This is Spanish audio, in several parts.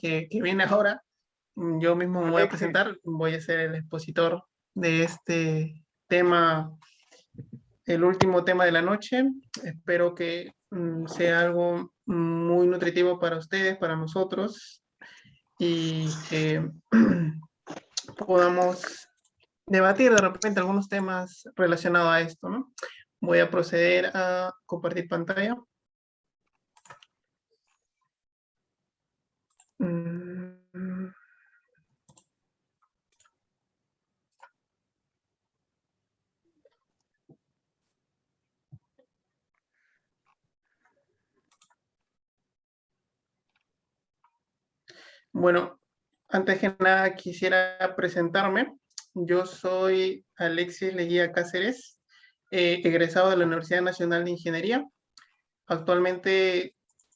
que viene ahora. Yo mismo me voy a presentar, voy a ser el expositor de este tema, el último tema de la noche. Espero que sea algo muy nutritivo para ustedes, para nosotros, y que podamos debatir de repente algunos temas relacionados a esto, ¿no? Voy a proceder a compartir pantalla. Bueno, antes que nada quisiera presentarme. Yo soy Alexis Leguía Cáceres, egresado de la Universidad Nacional de Ingeniería. Actualmente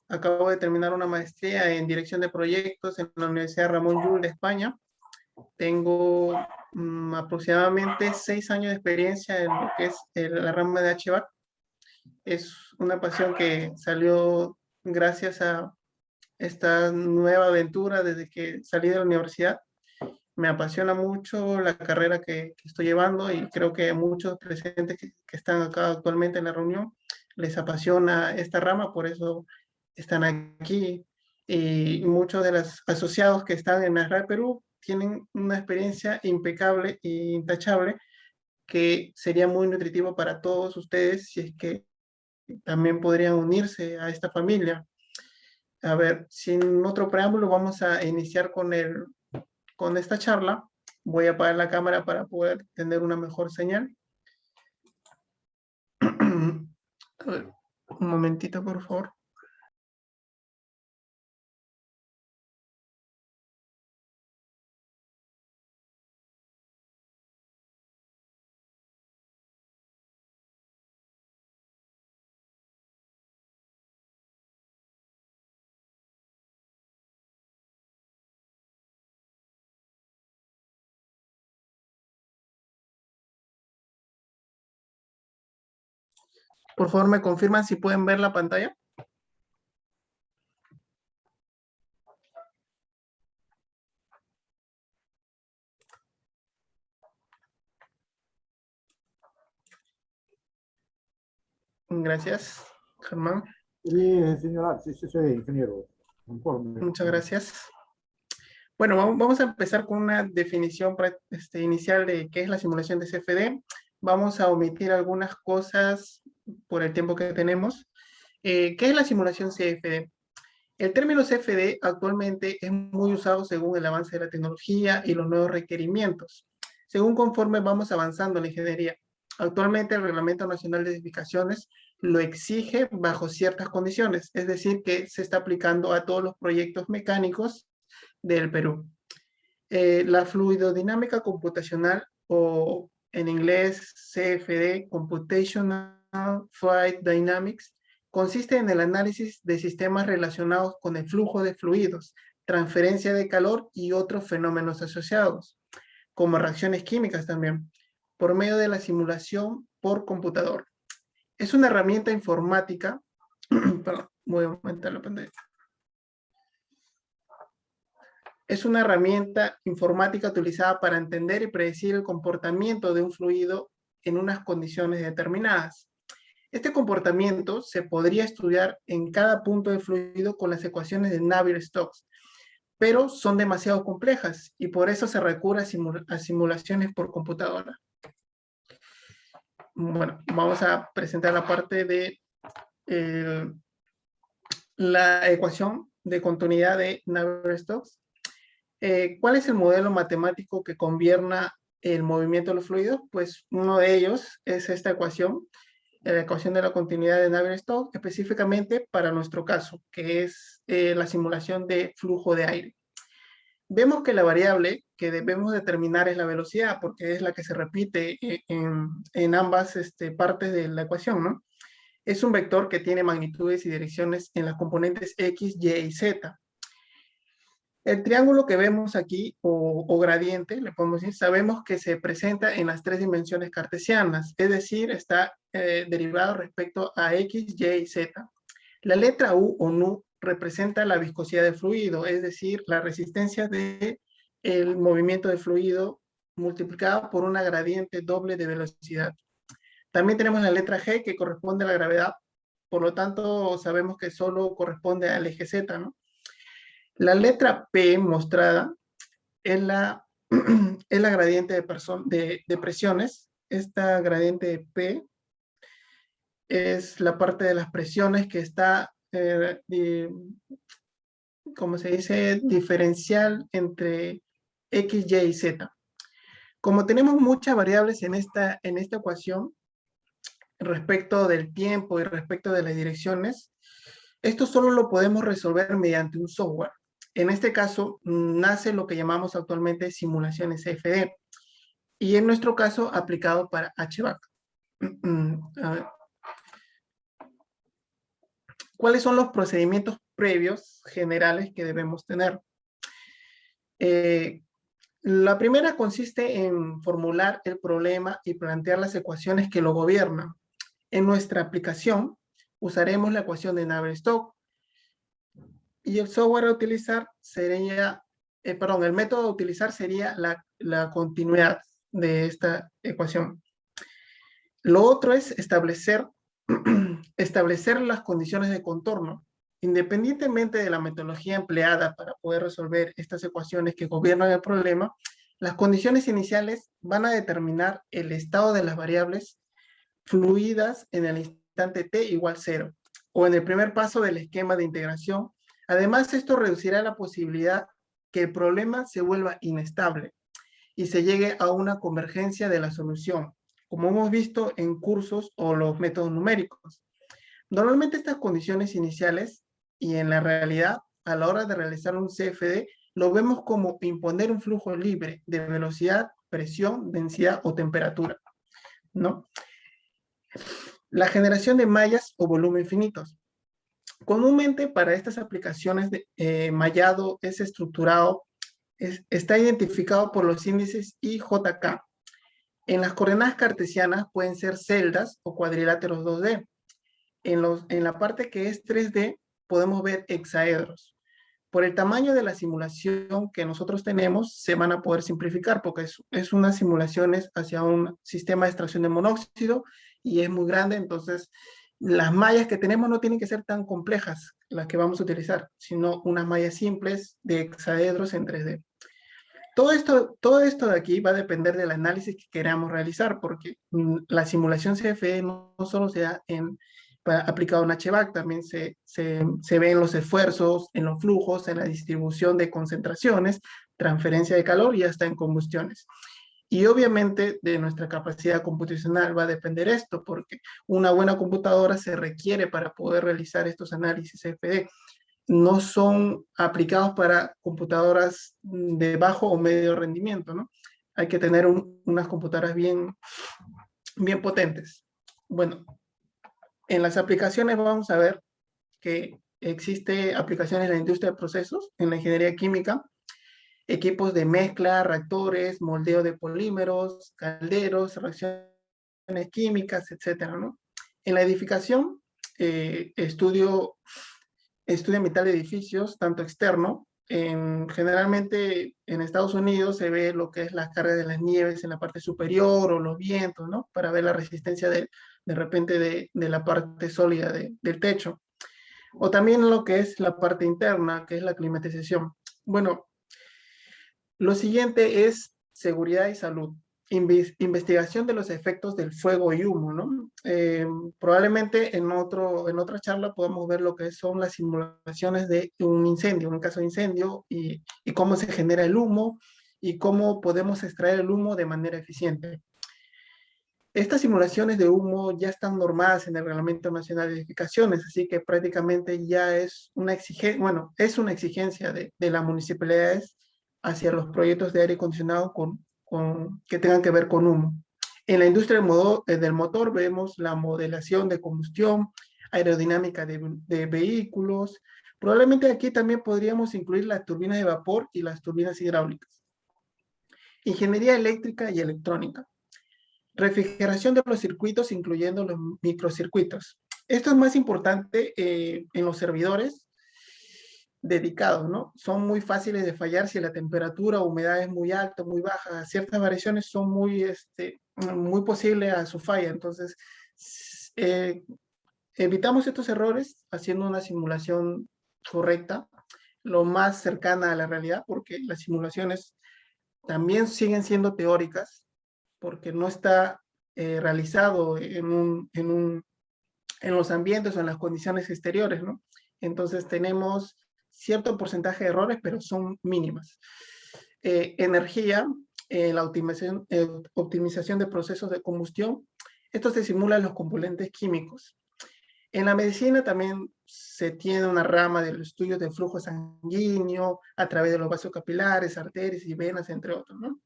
acabo de terminar una maestría en dirección de proyectos en la Universidad Ramón Llull de España. Tengo aproximadamente 6 años de experiencia en lo que es la rama de HVAC. Es una pasión que salió gracias a esta nueva aventura desde que salí de la universidad. Me apasiona mucho la carrera que estoy llevando y creo que a muchos presentes que están acá actualmente en la reunión les apasiona esta rama, por eso están aquí. Y muchos de los asociados que están en la RAE Perú tienen una experiencia impecable e intachable que sería muy nutritivo para todos ustedes si es que también podrían unirse a esta familia. A ver, sin otro preámbulo, vamos a iniciar con esta charla. Voy a apagar la cámara para poder tener una mejor señal. A ver, un momentito, por favor. Por favor, me confirman si pueden ver la pantalla. Gracias, Germán. Sí, señora, sí, soy ingeniero. Informe. Muchas gracias. Bueno, vamos a empezar con una definición inicial de qué es la simulación de CFD. Vamos a omitir algunas cosas por el tiempo que tenemos. ¿Qué es la simulación CFD? El término CFD actualmente es muy usado según el avance de la tecnología y los nuevos requerimientos, según conforme vamos avanzando en la ingeniería. Actualmente el Reglamento Nacional de Edificaciones lo exige bajo ciertas condiciones, es decir, que se está aplicando a todos los proyectos mecánicos del Perú. La fluidodinámica computacional, o en inglés CFD, Computational Fluid Dynamics, consiste en el análisis de sistemas relacionados con el flujo de fluidos, transferencia de calor y otros fenómenos asociados, como reacciones químicas también, por medio de la simulación por computador. Es una herramienta informática, perdón, voy a aumentar la pantalla. Es una herramienta informática utilizada para entender y predecir el comportamiento de un fluido en unas condiciones determinadas. Este comportamiento se podría estudiar en cada punto del fluido con las ecuaciones de Navier-Stokes, pero son demasiado complejas y por eso se recurre a simulaciones por computadora. Bueno, vamos a presentar la parte de la ecuación de continuidad de Navier-Stokes. ¿Cuál es el modelo matemático que gobierna el movimiento de los fluidos? Pues uno de ellos es esta ecuación, la ecuación de la continuidad de Navier-Stokes, específicamente para nuestro caso, que es la simulación de flujo de aire. Vemos que la variable que debemos determinar es la velocidad, porque es la que se repite en ambas partes de la ecuación, ¿no? Es un vector que tiene magnitudes y direcciones en las componentes X, Y y Z. El triángulo que vemos aquí, o gradiente, le podemos decir, sabemos que se presenta en las 3 dimensiones cartesianas, es decir, está derivado respecto a X, Y y Z. La letra U o Nu representa la viscosidad del fluido, es decir, la resistencia del movimiento del fluido multiplicada por una gradiente doble de velocidad. También tenemos la letra G, que corresponde a la gravedad, por lo tanto sabemos que solo corresponde al eje Z, ¿no? La letra P mostrada es la, es la gradiente de presiones. Esta gradiente P es la parte de las presiones que está, como se dice, diferencial entre X, Y y Z. Como tenemos muchas variables en esta ecuación, respecto del tiempo y respecto de las direcciones, esto solo lo podemos resolver mediante un software. En este caso, nace lo que llamamos actualmente simulaciones CFD, y en nuestro caso, aplicado para HVAC. ¿Cuáles son los procedimientos previos generales que debemos tener? La primera consiste en formular el problema y plantear las ecuaciones que lo gobiernan. En nuestra aplicación usaremos la ecuación de Navier-Stokes y el software a utilizar sería, el método a utilizar sería la continuidad de esta ecuación. Lo otro es establecer las condiciones de contorno. Independientemente de la metodología empleada para poder resolver estas ecuaciones que gobiernan el problema, las condiciones iniciales van a determinar el estado de las variables fluidas en el instante t igual 0, o en el primer paso del esquema de integración. Además, esto reducirá la posibilidad que el problema se vuelva inestable y se llegue a una convergencia de la solución, como hemos visto en cursos o los métodos numéricos. Normalmente estas condiciones iniciales, y en la realidad, a la hora de realizar un CFD, lo vemos como imponer un flujo libre de velocidad, presión, densidad o temperatura, ¿no? La generación de mallas o volumen finitos. Comúnmente para estas aplicaciones, mallado es estructurado, está identificado por los índices I, J, K. En las coordenadas cartesianas pueden ser celdas o cuadriláteros 2D. En la parte que es 3D podemos ver hexaedros. Por el tamaño de la simulación que nosotros tenemos, se van a poder simplificar porque es unas simulaciones hacia un sistema de extracción de monóxido y es muy grande, entonces las mallas que tenemos no tienen que ser tan complejas las que vamos a utilizar, sino unas mallas simples de hexaedros en 3D. Todo esto de aquí va a depender del análisis que queramos realizar, porque la simulación CFE no solo se da aplicado en HVAC, también se ve en los esfuerzos, en los flujos, en la distribución de concentraciones, transferencia de calor y hasta en combustiones. Y obviamente de nuestra capacidad computacional va a depender esto, porque una buena computadora se requiere para poder realizar estos análisis CFD. No son aplicados para computadoras de bajo o medio rendimiento, ¿no? Hay que tener unas computadoras bien potentes. Bueno, en las aplicaciones vamos a ver que existe aplicaciones en la industria de procesos, en la ingeniería química, equipos de mezcla, reactores, moldeo de polímeros, calderos, reacciones químicas, etcétera, ¿no? En la edificación, estudio ambiental de edificios, tanto externo, generalmente en Estados Unidos se ve lo que es la carga de las nieves en la parte superior o los vientos, ¿no? Para ver la resistencia de repente de la parte sólida del techo. O también lo que es la parte interna, que es la climatización. Bueno, lo siguiente es seguridad y salud. Investigación de los efectos del fuego y humo, ¿no? Probablemente en otra charla podamos ver lo que son las simulaciones de un incendio, un caso de incendio, y cómo se genera el humo y cómo podemos extraer el humo de manera eficiente. Estas simulaciones de humo ya están normadas en el Reglamento Nacional de Edificaciones, así que prácticamente ya es una exigencia de las municipalidades hacia los proyectos de aire acondicionado que tengan que ver con humo. En la industria del motor vemos la modelación de combustión, aerodinámica de vehículos. Probablemente aquí también podríamos incluir las turbinas de vapor y las turbinas hidráulicas. Ingeniería eléctrica y electrónica. Refrigeración de los circuitos, incluyendo los microcircuitos. Esto es más importante en los servidores dedicados, ¿no? Son muy fáciles de fallar si la temperatura o humedad es muy alta, muy baja. Ciertas variaciones son muy posibles a su falla. Entonces, eh, evitamos estos errores haciendo una simulación correcta, lo más cercana a la realidad, porque las simulaciones también siguen siendo teóricas, porque no está realizado en los ambientes o en las condiciones exteriores, ¿no? Entonces tenemos cierto porcentaje de errores, pero son mínimas. Energía, optimización de procesos de combustión, esto se simula en los componentes químicos. En la medicina también se tiene una rama del estudio del flujo sanguíneo a través de los vasos capilares, arterias y venas, entre otros, ¿no?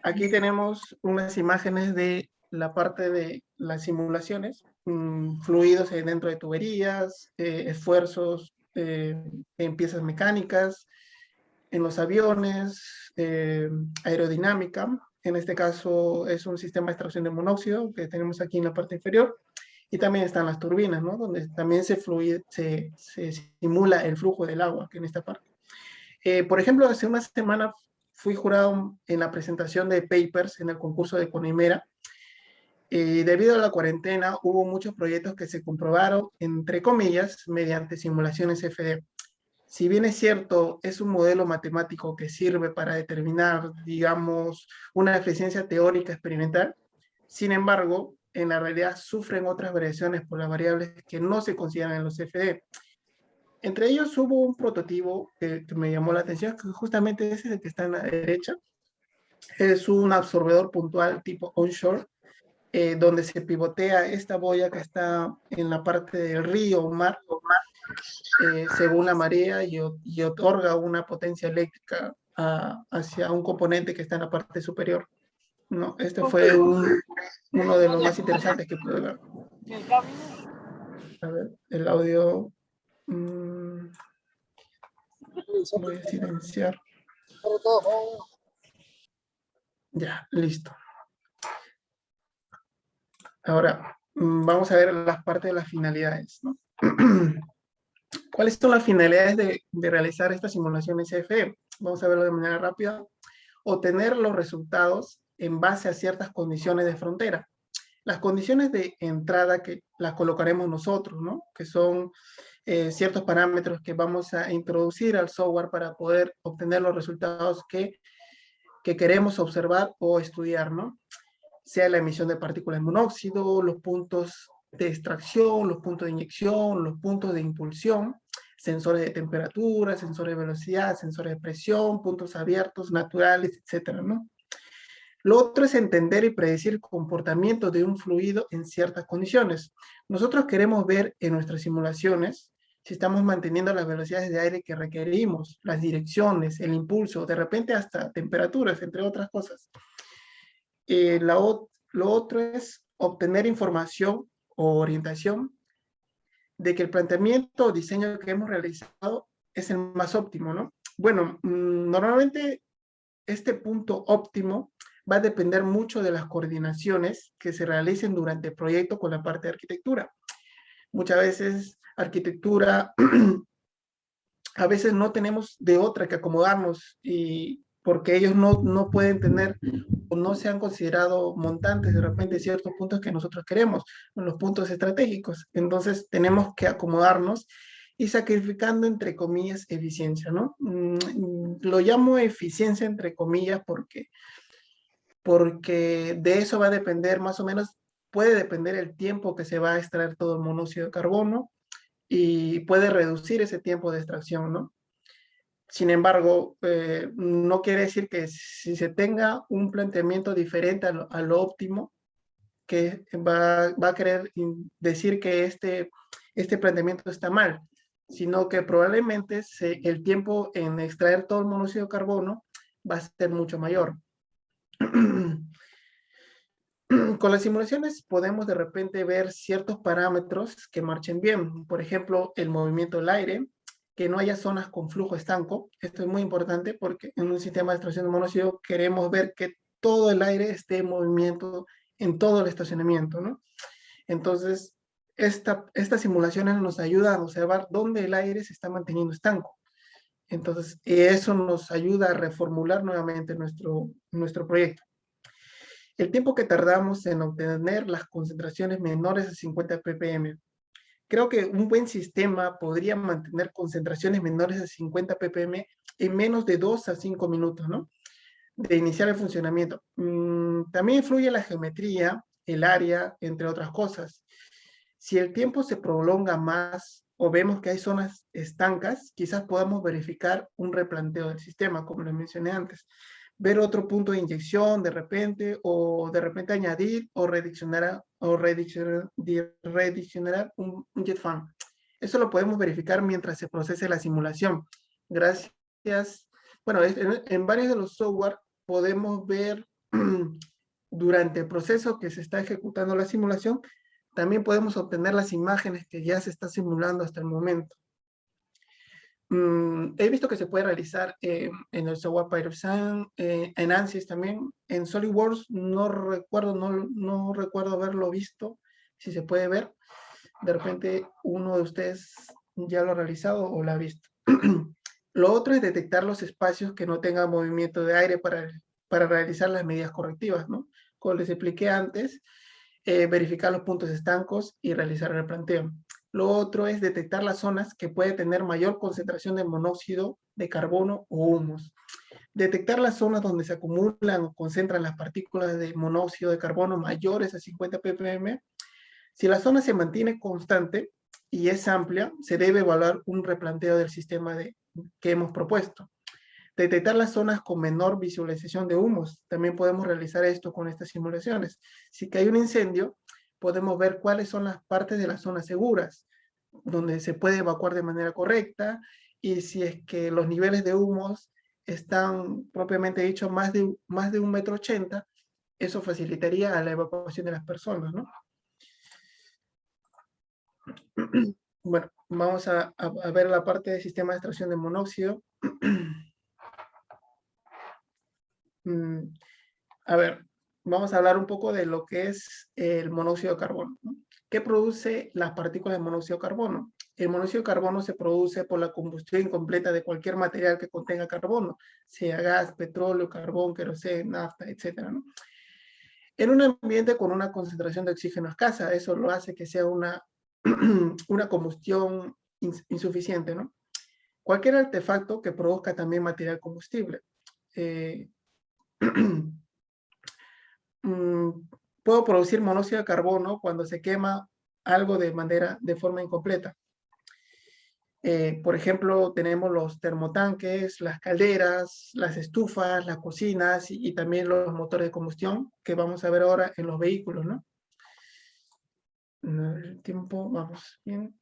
Aquí tenemos unas imágenes de la parte de las simulaciones, fluidos dentro de tuberías, esfuerzos en piezas mecánicas, en los aviones, aerodinámica. En este caso es un sistema de extracción de monóxido que tenemos aquí en la parte inferior. Y también están las turbinas, ¿no? Donde también se simula el flujo del agua, que en esta parte. Por ejemplo, hace una semana fui jurado en la presentación de papers en el concurso de Conimera. Debido a la cuarentena, hubo muchos proyectos que se comprobaron, entre comillas, mediante simulaciones FD. Si bien es cierto, es un modelo matemático que sirve para determinar, digamos, una eficiencia teórica experimental, sin embargo, en la realidad sufren otras variaciones por las variables que no se consideran en los FD. Entre ellos hubo un prototipo que me llamó la atención, que justamente ese es el que está en la derecha. Es un absorbedor puntual tipo onshore, donde se pivotea esta boya que está en la parte del río o mar, según la marea y otorga una potencia eléctrica hacia un componente que está en la parte superior. No, este fue uno de los más interesantes que pude ver. A ver, el audio. Voy a silenciar. Ya, listo. Ahora, vamos a ver las partes de las finalidades, ¿no? ¿Cuáles son las finalidades de realizar estas simulaciones CFE? Vamos a verlo de manera rápida. Obtener los resultados en base a ciertas condiciones de frontera. Las condiciones de entrada que las colocaremos nosotros, ¿no? Que son ciertos parámetros que vamos a introducir al software para poder obtener los resultados que queremos observar o estudiar, ¿no? Sea la emisión de partículas de monóxido, los puntos de extracción, los puntos de inyección, los puntos de impulsión, sensores de temperatura, sensores de velocidad, sensores de presión, puntos abiertos, naturales, etcétera, ¿no? Lo otro es entender y predecir el comportamiento de un fluido en ciertas condiciones. Nosotros queremos ver en nuestras simulaciones si estamos manteniendo las velocidades de aire que requerimos, las direcciones, el impulso, de repente hasta temperaturas, entre otras cosas. Lo otro es obtener información o orientación de que el planteamiento o diseño que hemos realizado es el más óptimo, ¿no? Bueno, normalmente este punto óptimo va a depender mucho de las coordinaciones que se realicen durante el proyecto con la parte de arquitectura. Muchas veces arquitectura, a veces no tenemos de otra que acomodarnos y porque ellos no pueden tener o no se han considerado montantes de repente ciertos puntos que nosotros queremos, los puntos estratégicos. Entonces tenemos que acomodarnos y sacrificando entre comillas eficiencia, ¿no? Lo llamo eficiencia entre comillas porque de eso va a depender más o menos, puede depender el tiempo que se va a extraer todo el monóxido de carbono y puede reducir ese tiempo de extracción, ¿no? Sin embargo, no quiere decir que si se tenga un planteamiento diferente a lo óptimo, que va a querer decir que este planteamiento está mal, sino que probablemente el tiempo en extraer todo el monóxido de carbono va a ser mucho mayor. Con las simulaciones podemos de repente ver ciertos parámetros que marchen bien. Por ejemplo, el movimiento del aire, que no haya zonas con flujo estanco. Esto es muy importante porque en un sistema de extracción de monóxido queremos ver que todo el aire esté en movimiento en todo el estacionamiento, ¿no? Entonces, Estas simulaciones nos ayudan a observar dónde el aire se está manteniendo estanco. Entonces, eso nos ayuda a reformular nuevamente nuestro proyecto. El tiempo que tardamos en obtener las concentraciones menores a 50 ppm. Creo que un buen sistema podría mantener concentraciones menores a 50 ppm en menos de 2 a 5 minutos, ¿no? De iniciar el funcionamiento. También influye la geometría, el área, entre otras cosas. Si el tiempo se prolonga más o vemos que hay zonas estancas, quizás podamos verificar un replanteo del sistema, como lo mencioné antes. Ver otro punto de inyección de repente, o de repente añadir o redireccionar un jet fan. Eso lo podemos verificar mientras se procese la simulación. Gracias. Bueno, en varios de los software podemos ver durante el proceso que se está ejecutando la simulación, también podemos obtener las imágenes que ya se está simulando hasta el momento. He visto que se puede realizar en el software PyroSign, en ANSYS también. En SolidWorks no recuerdo haberlo visto, si se puede ver. De repente uno de ustedes ya lo ha realizado o lo ha visto. Lo otro es detectar los espacios que no tengan movimiento de aire para realizar las medidas correctivas, ¿no? Como les expliqué antes, verificar los puntos estancos y realizar el replanteo. Lo otro es detectar las zonas que puede tener mayor concentración de monóxido de carbono o humos. Detectar las zonas donde se acumulan o concentran las partículas de monóxido de carbono mayores a 50 ppm. Si la zona se mantiene constante y es amplia, se debe evaluar un replanteo del sistema que hemos propuesto. Detectar las zonas con menor visualización de humos. También podemos realizar esto con estas simulaciones. Si hay un incendio, podemos ver cuáles son las partes de las zonas seguras, donde se puede evacuar de manera correcta, y si es que los niveles de humos están propiamente dicho más de 1,80 m, eso facilitaría a la evacuación de las personas, ¿no? Bueno, vamos a ver la parte del sistema de extracción de monóxido. A ver, vamos a hablar un poco de lo que es el monóxido de carbono, ¿no? ¿Qué produce las partículas de monóxido de carbono? El monóxido de carbono se produce por la combustión incompleta de cualquier material que contenga carbono, sea gas, petróleo, carbón, queroseno, nafta, etc., ¿no? En un ambiente con una concentración de oxígeno escasa, eso lo hace que sea una combustión insuficiente, ¿no? Cualquier artefacto que produzca también material combustible. Puedo producir monóxido de carbono cuando se quema algo de forma incompleta. Por ejemplo, tenemos los termotanques, las calderas, las estufas, las cocinas y también los motores de combustión que vamos a ver ahora en los vehículos, ¿no? El tiempo, vamos bien.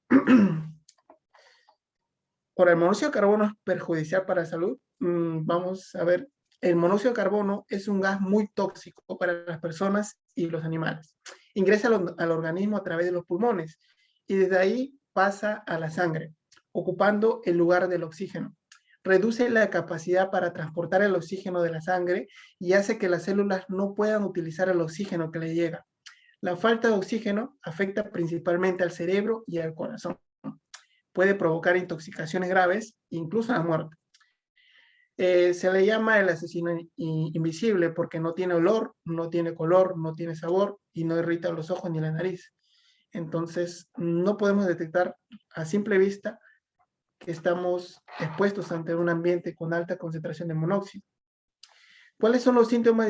Ahora, el monóxido de carbono es perjudicial para la salud. Vamos a ver, el monóxido de carbono es un gas muy tóxico para las personas y los animales. Ingresa al organismo a través de los pulmones y desde ahí pasa a la sangre, ocupando el lugar del oxígeno. Reduce la capacidad para transportar el oxígeno de la sangre y hace que las células no puedan utilizar el oxígeno que le llega. La falta de oxígeno afecta principalmente al cerebro y al corazón. Puede provocar intoxicaciones graves, incluso la muerte. Se le llama el asesino invisible porque no tiene olor, no tiene color, no tiene sabor y no irrita los ojos ni la nariz. Entonces, no podemos detectar a simple vista que estamos expuestos ante un ambiente con alta concentración de monóxido. ¿Cuáles son los síntomas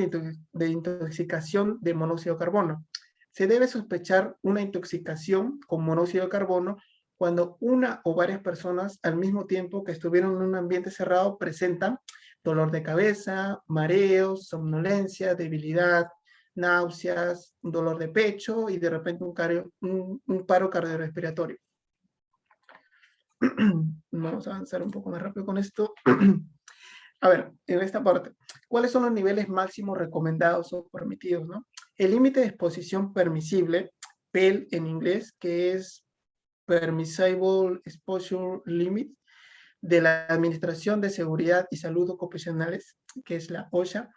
de intoxicación de monóxido de carbono? Se debe sospechar una intoxicación con monóxido de carbono cuando una o varias personas al mismo tiempo que estuvieron en un ambiente cerrado presentan dolor de cabeza, mareos, somnolencia, debilidad, náuseas, dolor de pecho y de repente un paro cardiorrespiratorio. Vamos a avanzar un poco más rápido con esto. A ver, en esta parte, ¿cuáles son los niveles máximos recomendados o permitidos, ¿no? El límite de exposición permisible, PEL en inglés, que es Permissible Exposure Limit, de la Administración de Seguridad y Salud Ocupacionales, que es la OSHA,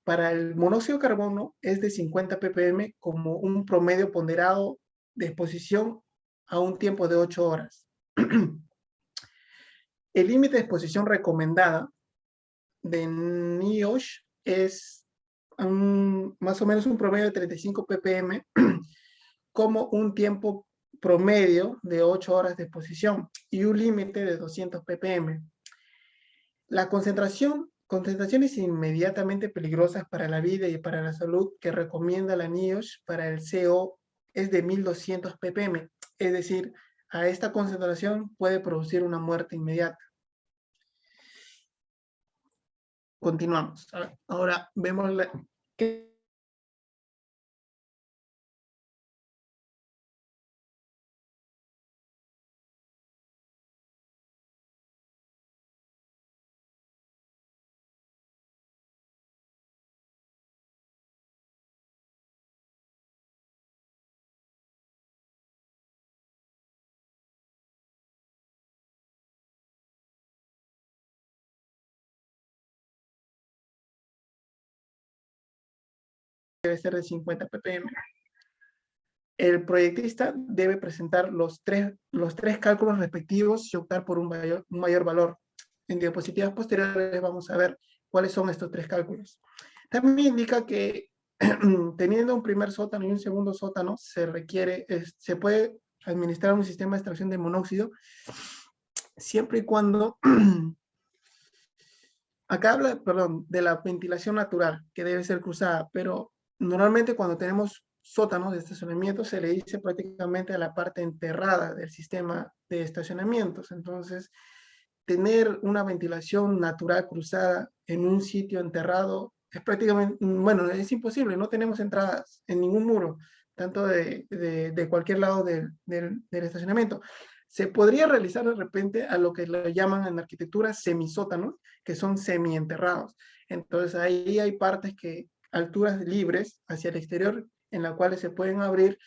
para el monóxido de carbono es de 50 ppm como un promedio ponderado de exposición a un tiempo de 8 horas. El límite de exposición recomendada de NIOSH es más o menos un promedio de 35 ppm como un tiempo promedio de 8 horas de exposición y un límite de 200 ppm. La concentraciones inmediatamente peligrosas para la vida y para la salud que recomienda la NIOSH para el CO es de 1200 ppm, es decir, a esta concentración puede producir una muerte inmediata. Continuamos. Ahora vemos qué debe ser de 50 ppm. El proyectista debe presentar los tres cálculos respectivos y optar por un mayor valor. En diapositivas posteriores vamos a ver cuáles son estos 3 cálculos. También indica que teniendo un primer sótano y un segundo sótano, se puede administrar un sistema de extracción de monóxido siempre y cuando acá habla, perdón, de la ventilación natural que debe ser cruzada, pero normalmente cuando tenemos sótanos de estacionamiento se le dice prácticamente a la parte enterrada del sistema de estacionamientos. Entonces, tener una ventilación natural cruzada en un sitio enterrado es prácticamente, bueno, es imposible, no tenemos entradas en ningún muro, tanto de cualquier lado del estacionamiento. Se podría realizar de repente a lo que le llaman en arquitectura semisótanos, que son semienterrados. Entonces ahí hay partes alturas libres hacia el exterior, en las cuales se pueden abrir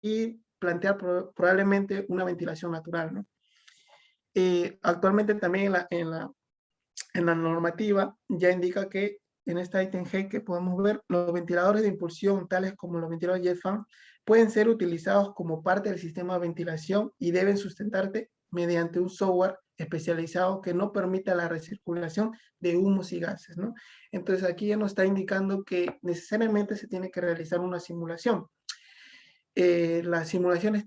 y plantear probablemente una ventilación natural, ¿no? Actualmente también en la normativa ya indica que en esta ítem G que podemos ver, los ventiladores de impulsión, tales como los ventiladores jet fan, pueden ser utilizados como parte del sistema de ventilación y deben sustentarse mediante un software especializado que no permita la recirculación de humos y gases, ¿no? Entonces aquí ya nos está indicando que necesariamente se tiene que realizar una simulación. Las simulaciones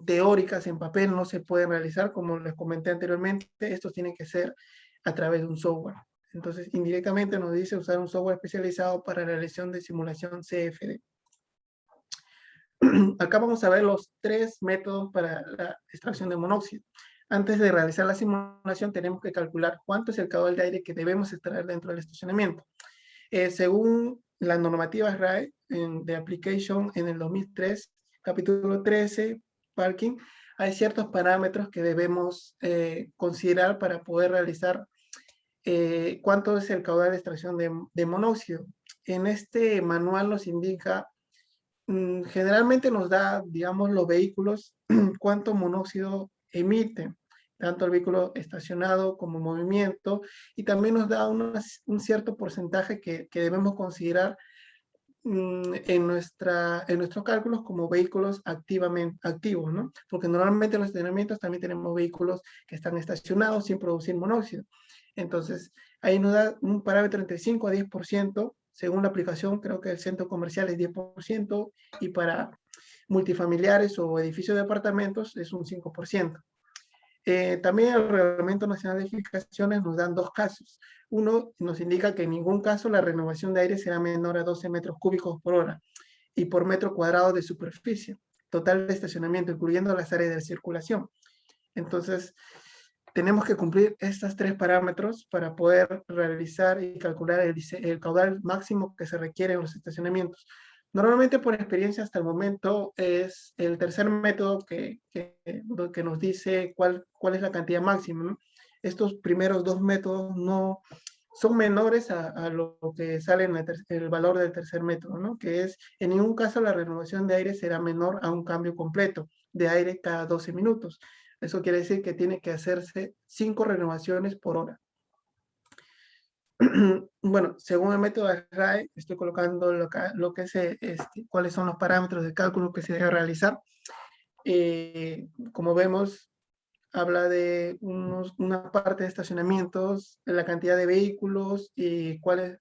teóricas en papel no se pueden realizar, como les comenté anteriormente, estos tienen que ser a través de un software. Entonces, indirectamente nos dice usar un software especializado para la realización de simulación CFD. Acá vamos a ver los 3 métodos para la extracción de monóxido. Antes de realizar la simulación, tenemos que calcular cuánto es el caudal de aire que debemos extraer dentro del estacionamiento. Según la normativa RAE de Application en el 2003, capítulo 13, Parking, hay ciertos parámetros que debemos considerar para poder realizar cuánto es el caudal de extracción de monóxido. En este manual nos indica, generalmente nos da, digamos, los vehículos, cuánto monóxido emiten, tanto el vehículo estacionado como movimiento, y también nos da un cierto porcentaje que debemos considerar en nuestros cálculos como vehículos activos, ¿no? Porque normalmente en los estacionamientos también tenemos vehículos que están estacionados sin producir monóxido. Entonces, ahí nos da un parámetro entre 5 a 10%, según la aplicación, creo que el centro comercial es 10%, y para multifamiliares o edificios de apartamentos es un 5%. También el Reglamento Nacional de Edificaciones nos dan 2 casos. Uno nos indica que en ningún caso la renovación de aire será menor a 12 metros cúbicos por hora y por metro cuadrado de superficie total de estacionamiento, incluyendo las áreas de circulación. Entonces, tenemos que cumplir estos 3 parámetros para poder realizar y calcular el caudal máximo que se requiere en los estacionamientos. Normalmente, por experiencia hasta el momento, es el tercer método que nos dice cuál es la cantidad máxima, ¿no? Estos primeros 2 métodos no son menores a lo que sale en el valor del tercer método, ¿no? Que es, en ningún caso la renovación de aire será menor a un cambio completo de aire cada 12 minutos. Eso quiere decir que tiene que hacerse 5 renovaciones por hora. Bueno, según el método de RAE, estoy colocando lo que es, cuáles son los parámetros de cálculo que se debe realizar. Como vemos, habla de una parte de estacionamientos, de la cantidad de vehículos y cuál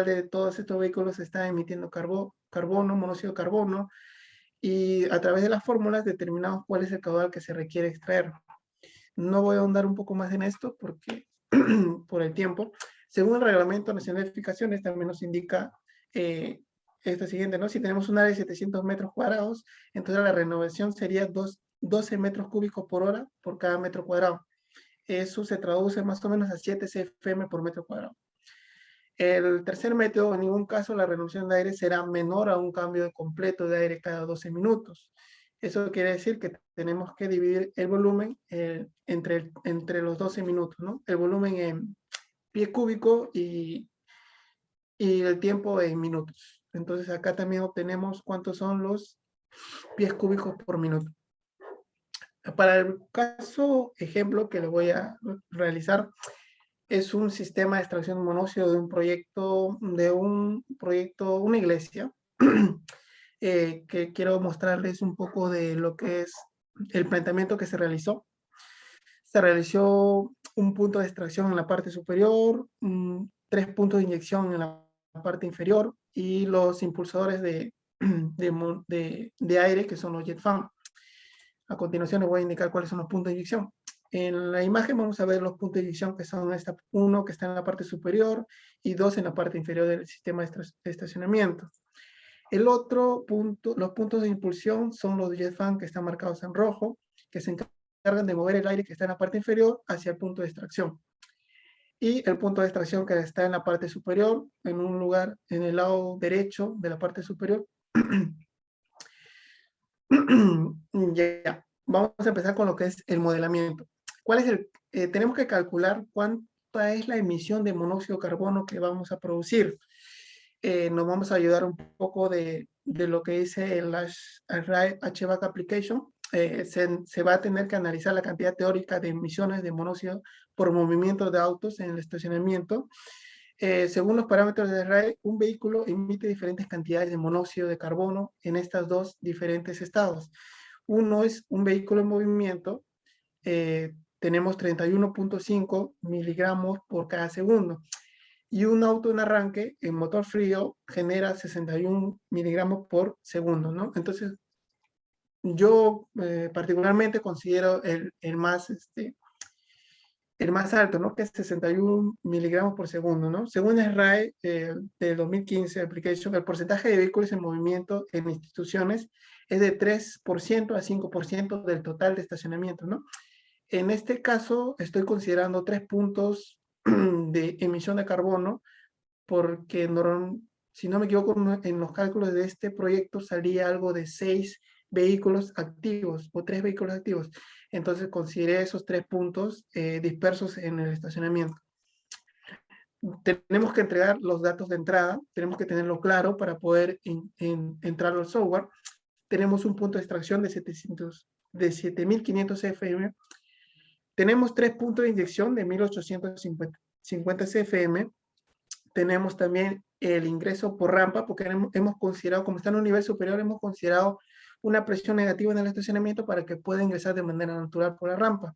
de todos estos vehículos está emitiendo carbono, monóxido de carbono, y a través de las fórmulas determinamos cuál es el caudal que se requiere extraer. No voy a ahondar un poco más en esto porque por el tiempo. Según el Reglamento Nacional de Edificaciones, también nos indica esto siguiente, ¿no? Si tenemos un área de 700 metros cuadrados, entonces la renovación sería 12 metros cúbicos por hora por cada metro cuadrado. Eso se traduce más o menos a 7 CFM por metro cuadrado. El tercer método, en ningún caso la renovación de aire será menor a un cambio de completo de aire cada 12 minutos. Eso quiere decir que tenemos que dividir el volumen entre los 12 minutos, ¿no? El volumen en pie cúbico y el tiempo en minutos. Entonces acá también obtenemos cuántos son los pies cúbicos por minuto. Para el caso ejemplo que le voy a realizar, es un sistema de extracción de monóxido de un proyecto, una iglesia, que quiero mostrarles un poco de lo que es el planteamiento que se realizó. Se realizó un punto de extracción en la parte superior, 3 puntos de inyección en la parte inferior y los impulsadores de aire, que son los jet fan. A continuación les voy a indicar cuáles son los puntos de inyección. En la imagen vamos a ver los puntos de inyección que son uno que está en la parte superior y 2 en la parte inferior del sistema de estacionamiento. El otro punto, los puntos de impulsión son los jet fan que están marcados en rojo, que se encargan de mover el aire que está en la parte inferior hacia el punto de extracción. Y el punto de extracción que está en la parte superior, en un lugar en el lado derecho de la parte superior. Ya, vamos a empezar con lo que es el modelamiento. Tenemos que calcular cuánta es la emisión de monóxido de carbono que vamos a producir. Nos vamos a ayudar un poco de lo que dice el HVAC Application. Se va a tener que analizar la cantidad teórica de emisiones de monóxido por movimiento de autos en el estacionamiento. Según los parámetros de RAE, un vehículo emite diferentes cantidades de monóxido de carbono en estos dos diferentes estados. Uno es un vehículo en movimiento, tenemos 31.5 miligramos por cada segundo. Y un auto en arranque, en motor frío, genera 61 miligramos por segundo, ¿no? Entonces, yo particularmente considero el más alto, ¿no? Que es 61 miligramos por segundo, ¿no? Según el RAE del 2015 Application, el porcentaje de vehículos en movimiento en instituciones es de 3% a 5% del total de estacionamiento, ¿no? En este caso, estoy considerando 3 puntos de emisión de carbono, porque si no me equivoco, en los cálculos de este proyecto salía algo de 6 vehículos activos o 3 vehículos activos. Entonces consideré esos 3 puntos dispersos en el estacionamiento. Tenemos que entregar los datos de entrada, tenemos que tenerlo claro para poder entrar al software. Tenemos un punto de extracción de 7.500 CFM. Tenemos 3 puntos de inyección de 1.850 CFM. Tenemos también el ingreso por rampa, porque hemos considerado, como está en un nivel superior, hemos considerado una presión negativa en el estacionamiento para que pueda ingresar de manera natural por la rampa.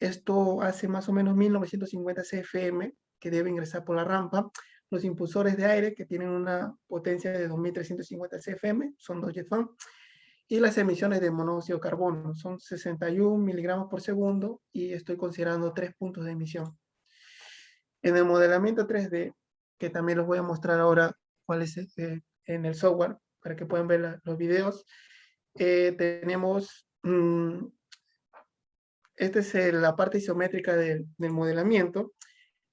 Esto hace más o menos 1.950 CFM que debe ingresar por la rampa. Los impulsores de aire, que tienen una potencia de 2.350 CFM, son 2 jet fan. Y las emisiones de monóxido de carbono son 61 miligramos por segundo y estoy considerando 3 puntos de emisión. En el modelamiento 3D, que también los voy a mostrar ahora cuál es en el software, para que puedan ver los videos, tenemos, esta es la parte isométrica del modelamiento,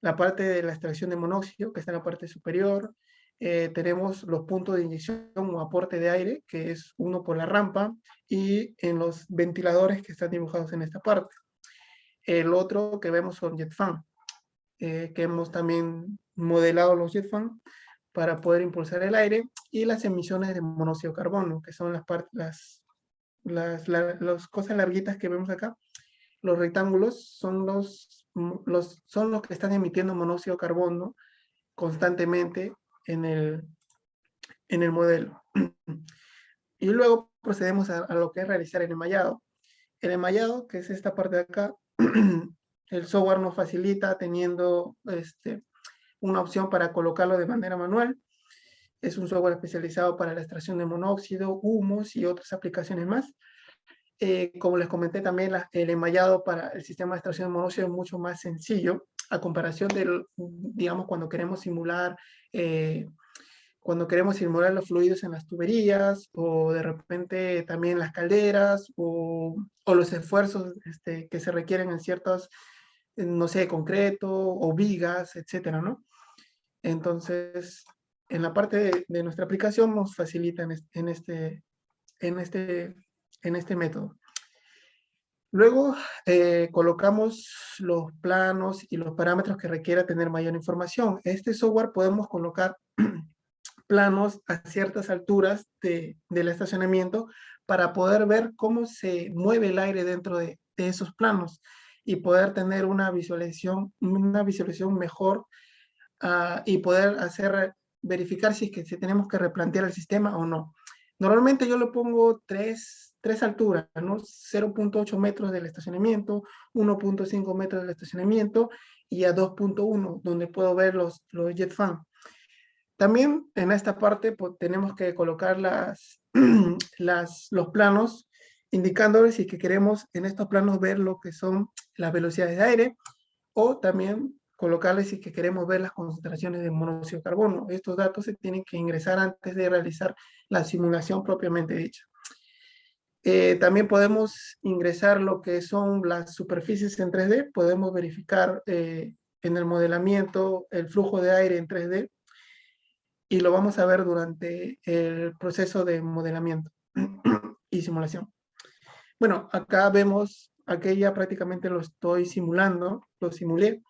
la parte de la extracción de monóxido, que está en la parte superior, tenemos los puntos de inyección o aporte de aire, que es uno por la rampa, y en los ventiladores que están dibujados en esta parte. El otro que vemos son jet fan, que hemos también modelado los jet fan para poder impulsar el aire, y las emisiones de monóxido de carbono, que son las cosas larguitas que vemos acá. Los rectángulos son los que están emitiendo monóxido de carbono constantemente en el modelo. Y luego procedemos a lo que es realizar el enmayado. El enmayado, que es esta parte de acá, el software nos facilita teniendo una opción para colocarlo de manera manual. Es un software especializado para la extracción de monóxido, humos y otras aplicaciones más. Como les comenté también, el enmayado para el sistema de extracción de monóxido es mucho más sencillo a comparación del, digamos, cuando queremos simular los fluidos en las tuberías o de repente también las calderas o los esfuerzos que se requieren en ciertos, no sé, concreto o vigas, etcétera, ¿no? Entonces, en la parte de nuestra aplicación nos facilita en este método. Luego colocamos los planos y los parámetros que requiera tener mayor información. Este software podemos colocar planos a ciertas alturas del estacionamiento para poder ver cómo se mueve el aire dentro de esos planos y poder tener una visualización mejor y poder verificar si es que si tenemos que replantear el sistema o no. Normalmente yo le pongo tres alturas, ¿no? 0.8 metros del estacionamiento, 1.5 metros del estacionamiento y a 2.1, donde puedo ver los jet fan. También en esta parte pues, tenemos que colocar los planos, indicándoles si que queremos en estos planos ver lo que son las velocidades de aire, o también colocarles si que queremos ver las concentraciones de monóxido de carbono. Estos datos se tienen que ingresar antes de realizar la simulación propiamente dicha. También podemos ingresar lo que son las superficies en 3D, podemos verificar en el modelamiento el flujo de aire en 3D y lo vamos a ver durante el proceso de modelamiento y simulación. Bueno, acá vemos, aquí ya prácticamente lo estoy simulando, lo simulé.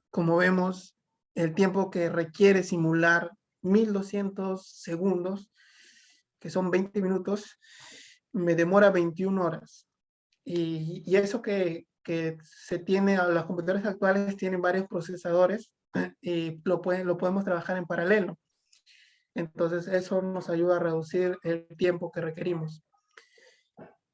Como vemos, el tiempo que requiere simular 1200 segundos, que son 20 minutos, me demora 21 horas. Y eso que se tiene, las computadoras actuales tienen varios procesadores y lo podemos trabajar en paralelo. Entonces, eso nos ayuda a reducir el tiempo que requerimos.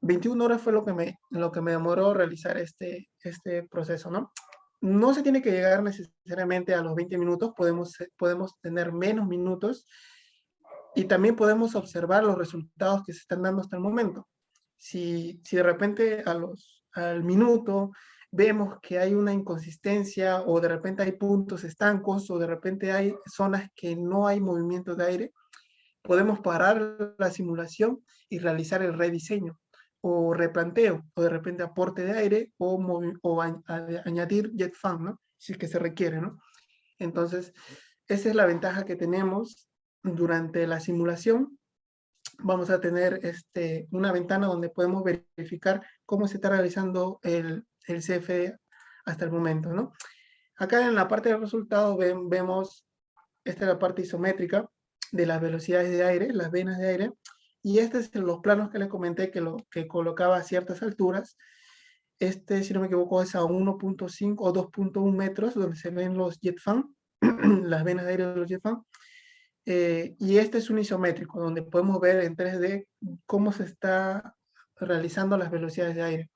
21 horas fue lo que me demoró realizar este proceso, ¿no? No se tiene que llegar necesariamente a los 20 minutos, podemos tener menos minutos y también podemos observar los resultados que se están dando hasta el momento. Si de repente al minuto vemos que hay una inconsistencia o de repente hay puntos estancos o de repente hay zonas que no hay movimiento de aire, podemos parar la simulación y realizar el rediseño o replanteo o de repente aporte de aire o añadir jet fan, ¿no? Si es que se requiere, ¿no? Entonces, esa es la ventaja que tenemos durante la simulación. Vamos a tener una ventana donde podemos verificar cómo se está realizando el CFD hasta el momento, ¿no? Acá en la parte de resultados vemos, esta es la parte isométrica de las velocidades de aire, las venas de aire, y estos son los planos que les comenté que colocaba a ciertas alturas. Si no me equivoco, es a 1.5 o 2.1 metros, donde se ven los jet fan, las venas de aire de los jet fan. Y este es un isométrico, donde podemos ver en 3D cómo se está realizando las velocidades de aire.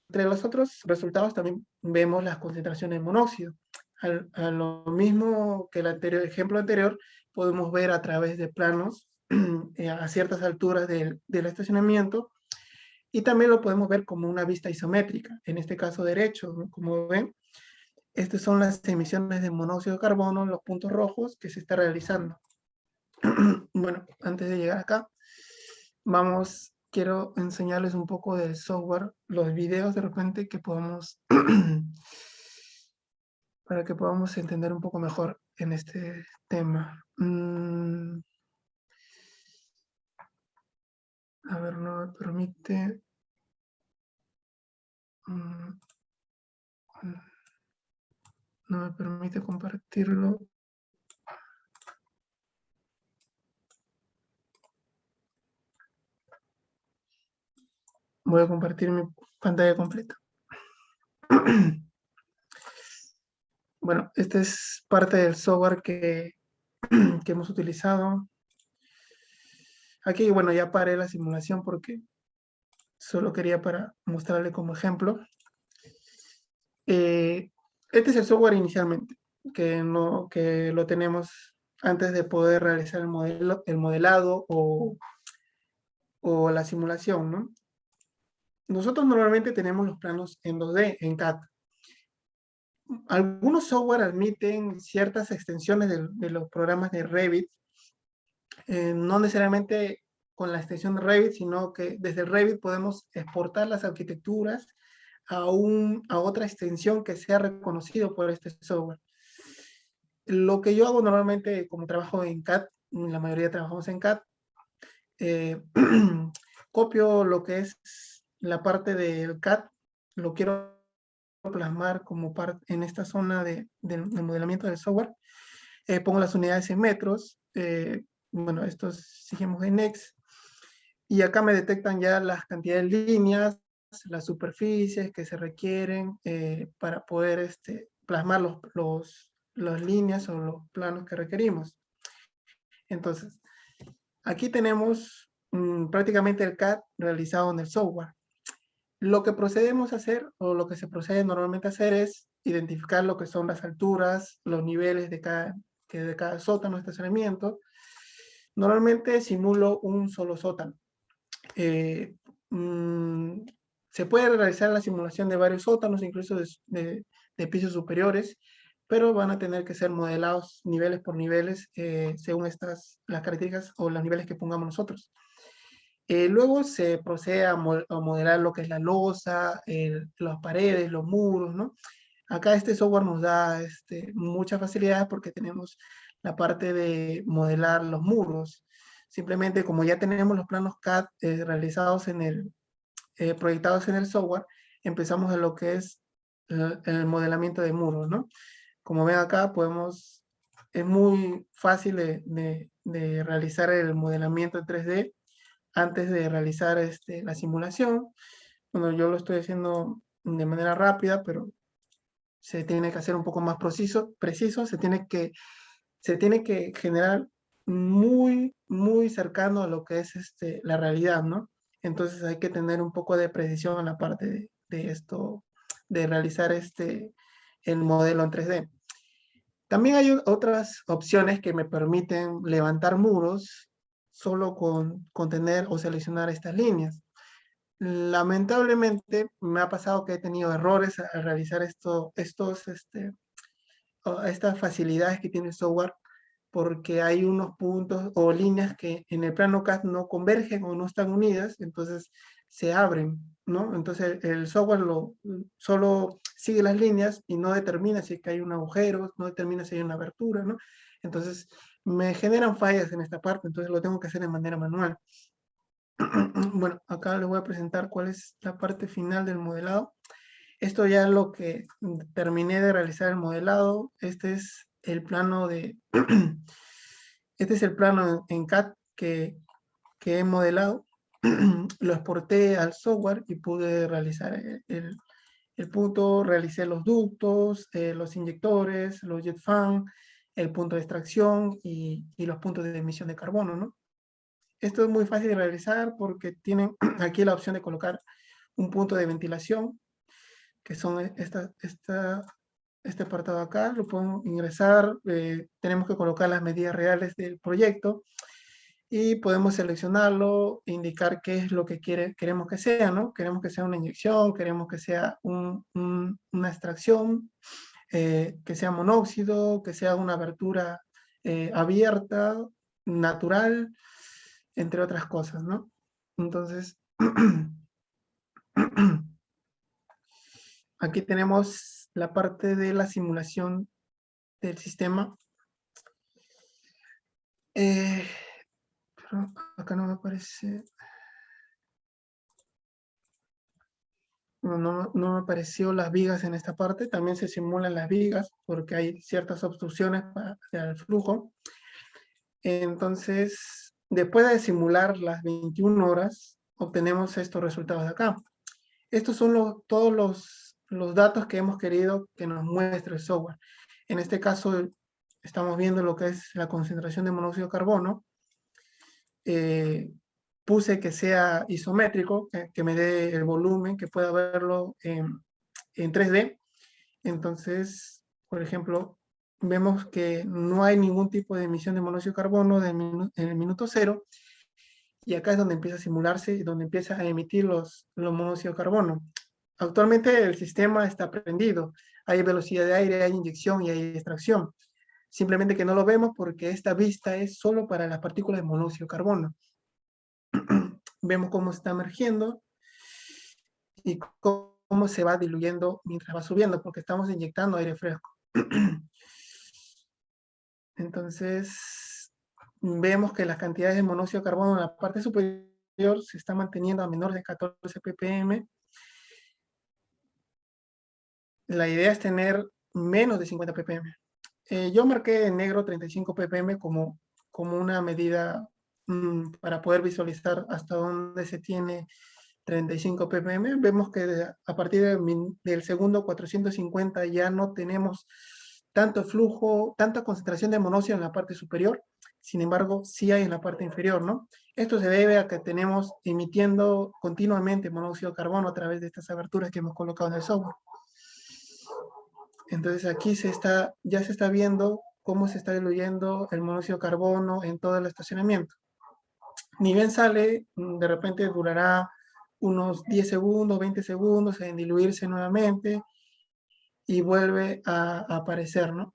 Entre los otros resultados también vemos las concentraciones de monóxido. A lo mismo que el ejemplo anterior, podemos ver a través de planos a ciertas alturas del estacionamiento y también lo podemos ver como una vista isométrica, en este caso derecho, ¿no? Como ven, estas son las emisiones de monóxido de carbono, los puntos rojos que se está realizando. Bueno, antes de llegar acá, quiero enseñarles un poco del software, los videos de repente que podamos, para que podamos entender un poco mejor en este tema. A ver, no me permite. No me permite compartirlo. Voy a compartir mi pantalla completa. Bueno, este es parte del software que hemos utilizado. Aquí, bueno, ya paré la simulación porque solo quería para mostrarle como ejemplo. Este es el software inicialmente, que lo tenemos antes de poder realizar el modelado o la simulación, ¿no? Nosotros normalmente tenemos los planos en 2D, en CAD. Algunos software admiten ciertas extensiones de los programas de Revit, no necesariamente con la extensión de Revit, sino que desde el Revit podemos exportar las arquitecturas a otra extensión que sea reconocido por este software. Lo que yo hago normalmente, como trabajo en CAD, la mayoría trabajamos en CAD, copio lo que es la parte del CAD, lo quiero plasmar como parte en esta zona del modelamiento del software, pongo las unidades en metros, bueno, estos seguimos en X, y acá me detectan ya las cantidades de líneas, las superficies que se requieren para poder plasmar las líneas o los planos que requerimos. Entonces, aquí tenemos prácticamente el CAD realizado en el software. Lo que procedemos a hacer, o lo que se procede normalmente a hacer, es identificar lo que son las alturas, los niveles de cada sótano, estacionamiento. Normalmente simulo un solo sótano. Eh, mm, Se puede realizar la simulación de varios sótanos, incluso de pisos superiores, pero van a tener que ser modelados niveles por niveles según las características o los niveles que pongamos nosotros. Luego se procede a modelar lo que es la losa, las paredes, los muros, ¿no? Acá este software nos da muchas facilidades porque tenemos la parte de modelar los muros. Simplemente como ya tenemos los planos CAD realizados proyectados en el software, empezamos en lo que es el modelamiento de muros, ¿no? Como ven acá, es muy fácil de realizar el modelamiento en 3D antes de realizar la simulación. Bueno, yo lo estoy haciendo de manera rápida, pero se tiene que hacer un poco más preciso, se tiene que generar muy cercano a lo que es la realidad, ¿no? Entonces hay que tener un poco de precisión en la parte de esto, de realizar el modelo en 3D. También hay otras opciones que me permiten levantar muros solo con tener o seleccionar estas líneas. Lamentablemente me ha pasado que he tenido errores al realizar estas facilidades que tiene el software porque hay unos puntos o líneas que en el plano CAD no convergen o no están unidas, entonces se abren, ¿no? Entonces el software solo sigue las líneas y no determina si es que hay un agujero, no determina si hay una abertura, ¿no? Entonces me generan fallas en esta parte, entonces lo tengo que hacer de manera manual. Bueno, acá les voy a presentar cuál es la parte final del modelado. Esto ya es lo que terminé de realizar el modelado. Este es el plano este es el plano en CAD que he modelado. Lo exporté al software y pude realizar el punto, realicé los ductos, los inyectores, los jet fan, el punto de extracción y los puntos de emisión de carbono, ¿no? Esto es muy fácil de realizar porque tienen aquí la opción de colocar un punto de ventilación, que son este apartado acá, lo podemos ingresar, tenemos que colocar las medidas reales del proyecto y podemos seleccionarlo, indicar qué es lo que queremos que sea, ¿no? Queremos que sea una inyección, queremos que sea una extracción, que sea monóxido, que sea una abertura abierta, natural, entre otras cosas, ¿no? Entonces, aquí tenemos la parte de la simulación del sistema. Pero acá no me aparece. No me apareció las vigas en esta parte. También se simulan las vigas porque hay ciertas obstrucciones para el flujo. Entonces, después de simular las 21 horas, obtenemos estos resultados de acá. Estos son todos los datos que hemos querido que nos muestre el software. En este caso, estamos viendo lo que es la concentración de monóxido de carbono. Puse que sea isométrico, que me dé el volumen, que pueda verlo en 3D. Entonces, por ejemplo, vemos que no hay ningún tipo de emisión de monóxido de carbono en el minuto 0, y acá es donde empieza a simularse y donde empieza a emitir los monóxidos de carbono. Actualmente el sistema está prendido, hay velocidad de aire, hay inyección y hay extracción. Simplemente que no lo vemos porque esta vista es solo para las partículas de monóxido de carbono. Vemos cómo está emergiendo y cómo se va diluyendo mientras va subiendo, porque estamos inyectando aire fresco. Entonces, vemos que las cantidades de monóxido de carbono en la parte superior se están manteniendo a menor de 14 ppm. La idea es tener menos de 50 ppm. Yo marqué en negro 35 ppm como una medida para poder visualizar hasta dónde se tiene 35 ppm. Vemos que a partir del segundo 450 ya no tenemos tanto flujo, tanta concentración de monóxido en la parte superior. Sin embargo, sí hay en la parte inferior, ¿no? Esto se debe a que tenemos emitiendo continuamente monóxido de carbono a través de estas aberturas que hemos colocado en el software. Entonces aquí ya se está viendo cómo se está diluyendo el monóxido de carbono en todo el estacionamiento. Ni bien sale, de repente durará unos 10 segundos, 20 segundos en diluirse nuevamente y vuelve a aparecer, ¿no?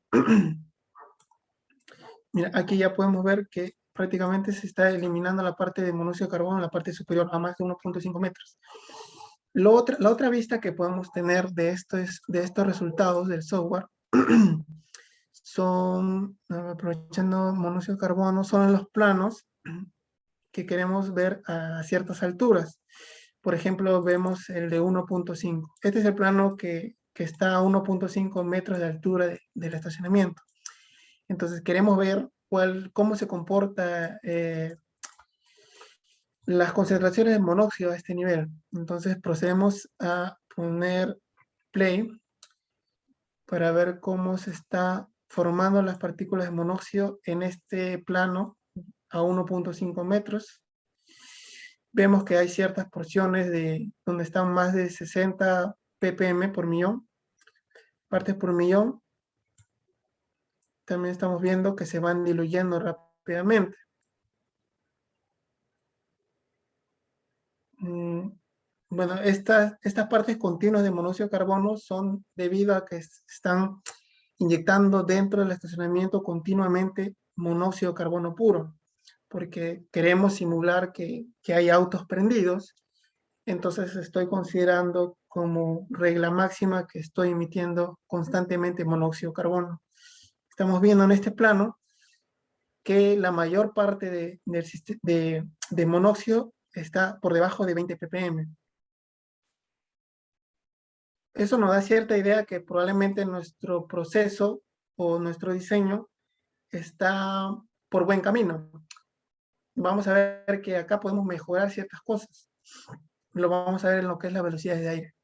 Mira, aquí ya podemos ver que prácticamente se está eliminando la parte de monóxido de carbono en la parte superior a más de 1.5 metros. La otra vista que podemos tener de estos resultados del software son, aprovechando monóxido de carbono, son los planos que queremos ver a ciertas alturas. Por ejemplo, vemos el de 1.5. Este es el plano que está a 1.5 metros de altura del estacionamiento. Entonces queremos ver cómo se comporta las concentraciones de monóxido a este nivel. Entonces procedemos a poner play para ver cómo se está formando las partículas de monóxido en este plano a 1.5 metros. Vemos que hay ciertas porciones donde están más de 60 ppm por millón, partes por millón. También estamos viendo que se van diluyendo rápidamente. Bueno, estas partes continuas de monóxido de carbono son debido a que están inyectando dentro del estacionamiento continuamente monóxido de carbono puro, porque queremos simular que hay autos prendidos. Entonces estoy considerando como regla máxima que estoy emitiendo constantemente monóxido de carbono. Estamos viendo en este plano que la mayor parte de monóxido está por debajo de 20 ppm. Eso nos da cierta idea que probablemente nuestro proceso o nuestro diseño está por buen camino. Vamos a ver que acá podemos mejorar ciertas cosas. Lo vamos a ver en lo que es la velocidad de aire.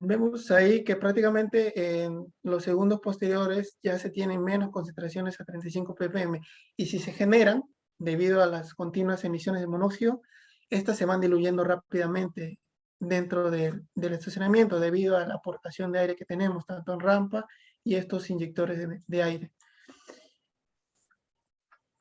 Vemos ahí que prácticamente en los segundos posteriores ya se tienen menos concentraciones a 35 ppm, y si se generan debido a las continuas emisiones de monóxido, estas se van diluyendo rápidamente dentro del estacionamiento debido a la aportación de aire que tenemos tanto en rampa y estos inyectores de aire.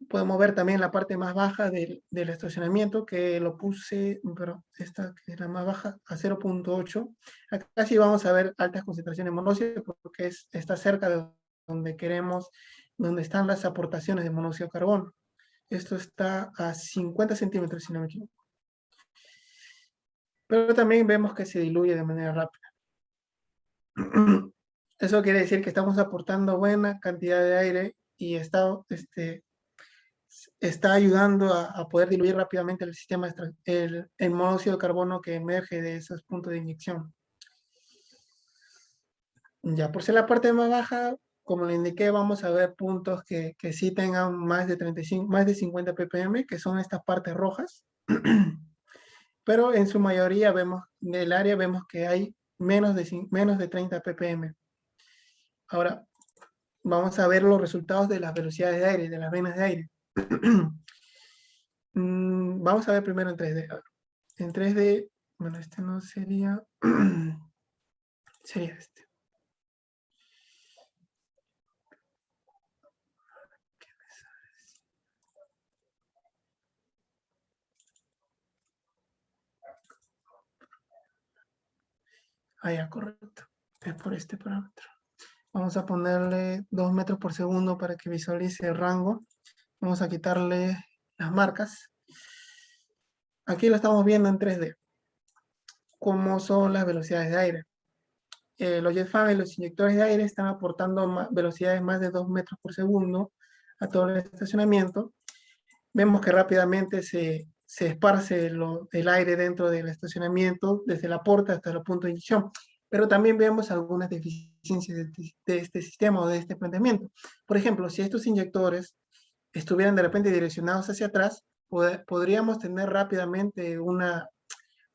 Podemos ver también la parte más baja del estacionamiento, que lo puse, pero esta que es la más baja, a 0.8. Acá sí vamos a ver altas concentraciones de monóxido porque está cerca de donde queremos, donde están las aportaciones de monóxido de carbono. Esto está a 50 centímetros, si no me equivoco. Pero también vemos que se diluye de manera rápida. Eso quiere decir que estamos aportando buena cantidad de aire y está ayudando a poder diluir rápidamente el sistema, el monóxido de carbono que emerge de esos puntos de inyección. Ya por ser la parte más baja, como le indiqué, vamos a ver puntos que sí tengan más de 50 ppm, que son estas partes rojas. Pero en su mayoría del área vemos que hay menos de 30 ppm. Ahora, vamos a ver los resultados de las velocidades de aire, de las venas de aire. Vamos a ver primero en 3D. En 3D, bueno, este no sería, sería este. Ah, ya, correcto. Es por este parámetro. Vamos a ponerle 2 metros por segundo para que visualice el rango. Vamos a quitarle las marcas. Aquí lo estamos viendo en 3D. Cómo son las velocidades de aire. Los jet fan y los inyectores de aire están aportando velocidades más de 2 metros por segundo a todo el estacionamiento. Vemos que rápidamente se esparce el aire dentro del estacionamiento, desde la puerta hasta el punto de inyección. Pero también vemos algunas deficiencias de este sistema o de este planteamiento. Por ejemplo, si estos inyectores estuvieran de repente direccionados hacia atrás, podríamos tener rápidamente un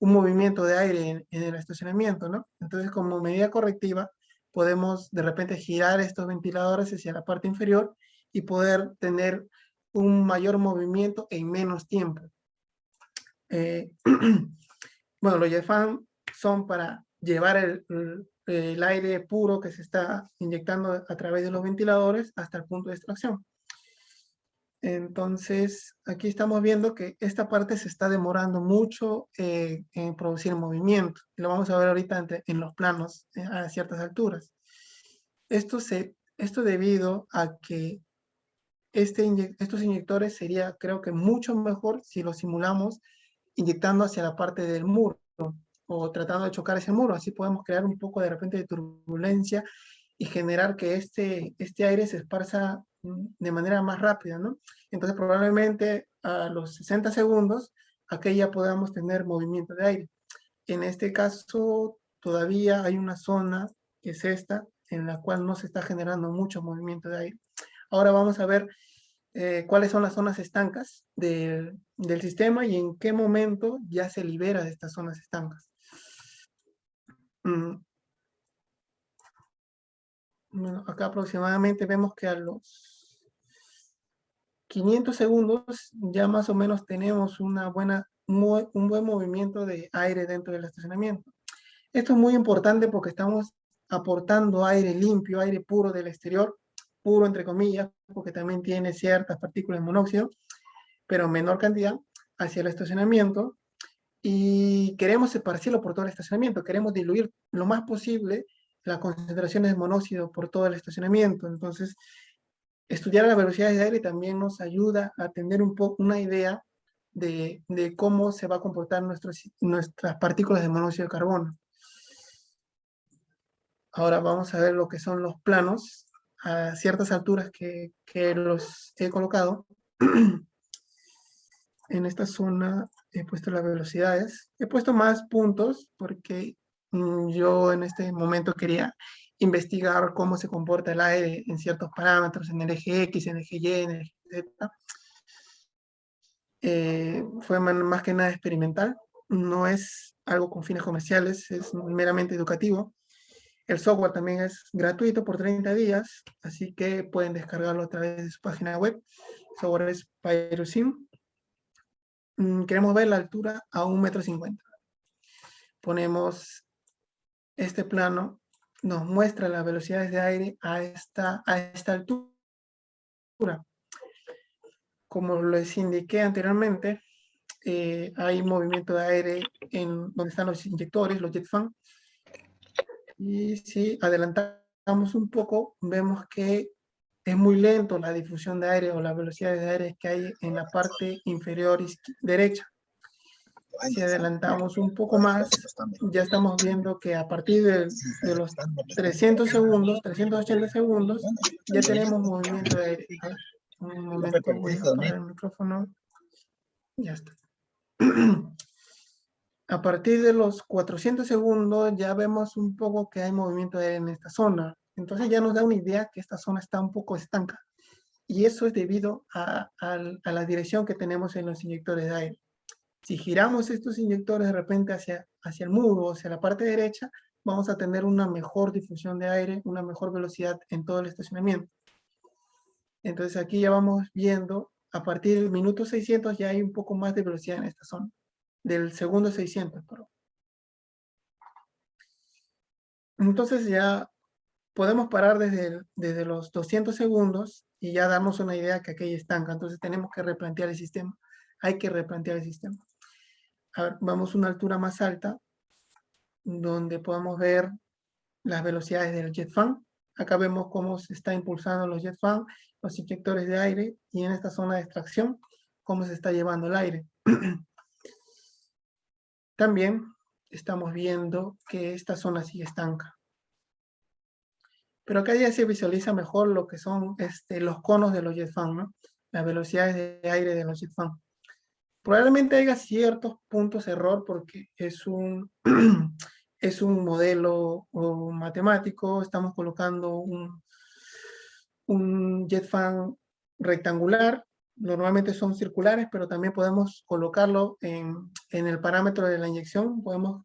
movimiento de aire en el estacionamiento, ¿no? Entonces, como medida correctiva, podemos de repente girar estos ventiladores hacia la parte inferior y poder tener un mayor movimiento en menos tiempo. Bueno, los jet fan son para llevar el aire puro que se está inyectando a través de los ventiladores hasta el punto de extracción. Entonces, aquí estamos viendo que esta parte se está demorando mucho en producir movimiento. Lo vamos a ver ahorita en los planos a ciertas alturas. Esto debido a que estos inyectores sería, creo que mucho mejor si los simulamos inyectando hacia la parte del muro o tratando de chocar ese muro. Así podemos crear un poco de repente de turbulencia y generar que este aire se esparza de manera más rápida, ¿no? Entonces probablemente a los 60 segundos aquí ya podamos tener movimiento de aire. En este caso todavía hay una zona, que es esta, en la cual no se está generando mucho movimiento de aire. Ahora vamos a ver cuáles son las zonas estancas del sistema y en qué momento ya se libera de estas zonas estancas. Bueno, acá aproximadamente vemos que a los 500 segundos ya más o menos tenemos un buen movimiento de aire dentro del estacionamiento. Esto es muy importante porque estamos aportando aire limpio, aire puro del exterior, puro entre comillas, porque también tiene ciertas partículas de monóxido, pero menor cantidad, hacia el estacionamiento, y queremos esparcirlo por todo el estacionamiento, queremos diluir lo más posible las concentraciones de monóxido por todo el estacionamiento. Entonces, estudiar las velocidades de aire también nos ayuda a tener una idea de cómo se va a comportar nuestras partículas de monóxido de carbono. Ahora vamos a ver lo que son los planos a ciertas alturas que los he colocado. En esta zona he puesto las velocidades. He puesto más puntos porque yo en este momento quería investigar cómo se comporta el aire en ciertos parámetros, en el eje X, en el eje Y, en el eje Z. Fue más que nada experimental. No es algo con fines comerciales, es meramente educativo. El software también es gratuito por 30 días, así que pueden descargarlo a través de su página web. El software es PyroSim. Queremos ver la altura a 1,50 m. Ponemos este plano, nos muestra las velocidades de aire a esta altura. Como les indiqué anteriormente, hay movimiento de aire en donde están los inyectores, los jet fan. Y si adelantamos un poco, vemos que es muy lento la difusión de aire o las velocidades de aire que hay en la parte inferior derecha. Si adelantamos un poco más, ya estamos viendo que a partir de los 300 segundos, 380 segundos, ya tenemos movimiento de aire. Un momento, voy a apagar el micrófono. Ya está. A partir de los 400 segundos ya vemos un poco que hay movimiento de aire en esta zona. Entonces ya nos da una idea que esta zona está un poco estanca. Y eso es debido a la dirección que tenemos en los inyectores de aire. Si giramos estos inyectores de repente hacia el muro, hacia la parte derecha, vamos a tener una mejor difusión de aire, una mejor velocidad en todo el estacionamiento. Entonces aquí ya vamos viendo, a partir del minuto 600 ya hay un poco más de velocidad en esta zona, del segundo 600, perdón. Entonces ya podemos parar desde los 200 segundos y ya darnos una idea que aquella estanca. Entonces tenemos que replantear el sistema. Hay que replantear el sistema. A ver, vamos a una altura más alta, donde podamos ver las velocidades del jet fan. Acá vemos cómo se está impulsando los jet fan, los inyectores de aire, y en esta zona de extracción, cómo se está llevando el aire. También estamos viendo que esta zona sigue estanca. Pero acá ya se visualiza mejor lo que son los conos de los jet fan, ¿no? Las velocidades de aire de los jet fan. Probablemente haya ciertos puntos de error porque es un, es un modelo matemático. Estamos colocando un jet fan rectangular. Normalmente son circulares, pero también podemos colocarlo en el parámetro de la inyección. Podemos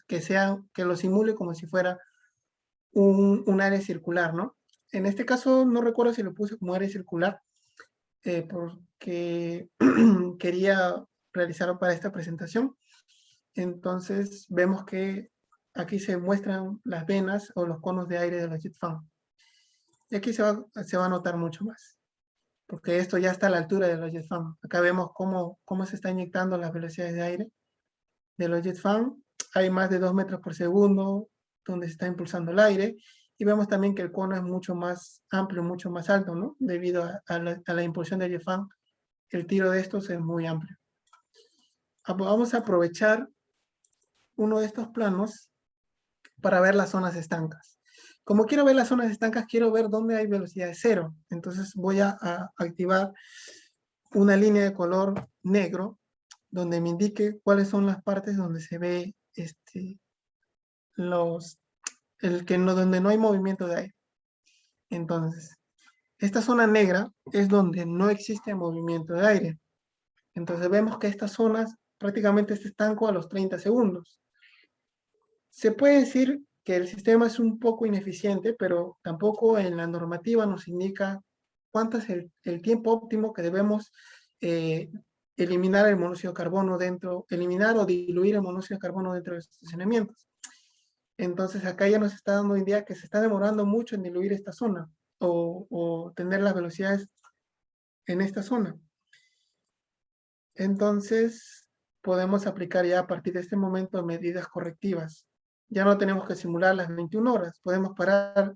que lo simule como si fuera un área circular, ¿no? En este caso no recuerdo si lo puse como área circular, porque quería realizarlo para esta presentación. Entonces vemos que aquí se muestran las venas o los conos de aire de los jet fan. Y aquí se va a notar mucho más, porque esto ya está a la altura de los jet fan. Acá vemos cómo se está inyectando las velocidades de aire de los jet fan. Hay más de 2 metros por segundo donde se está impulsando el aire. Y vemos también que el cono es mucho más amplio, mucho más alto, ¿no? Debido a la impulsión del jet fan, el tiro de estos es muy amplio. Vamos a aprovechar uno de estos planos para ver las zonas estancas. Como quiero ver las zonas estancas, quiero ver dónde hay velocidad de cero. Entonces voy a activar una línea de color negro donde me indique cuáles son las partes donde se ve donde no hay movimiento de aire. Entonces, esta zona negra es donde no existe movimiento de aire. Entonces vemos que estas zonas prácticamente está estanco a los 30 segundos. Se puede decir que el sistema es un poco ineficiente, pero tampoco en la normativa nos indica cuánto es el tiempo óptimo que debemos eliminar el monóxido de carbono eliminar o diluir el monóxido de carbono dentro de los estacionamientos. Entonces acá ya nos está dando idea que se está demorando mucho en diluir esta zona o tener las velocidades en esta zona. Entonces podemos aplicar ya a partir de este momento medidas correctivas. Ya no tenemos que simular las 21 horas, podemos parar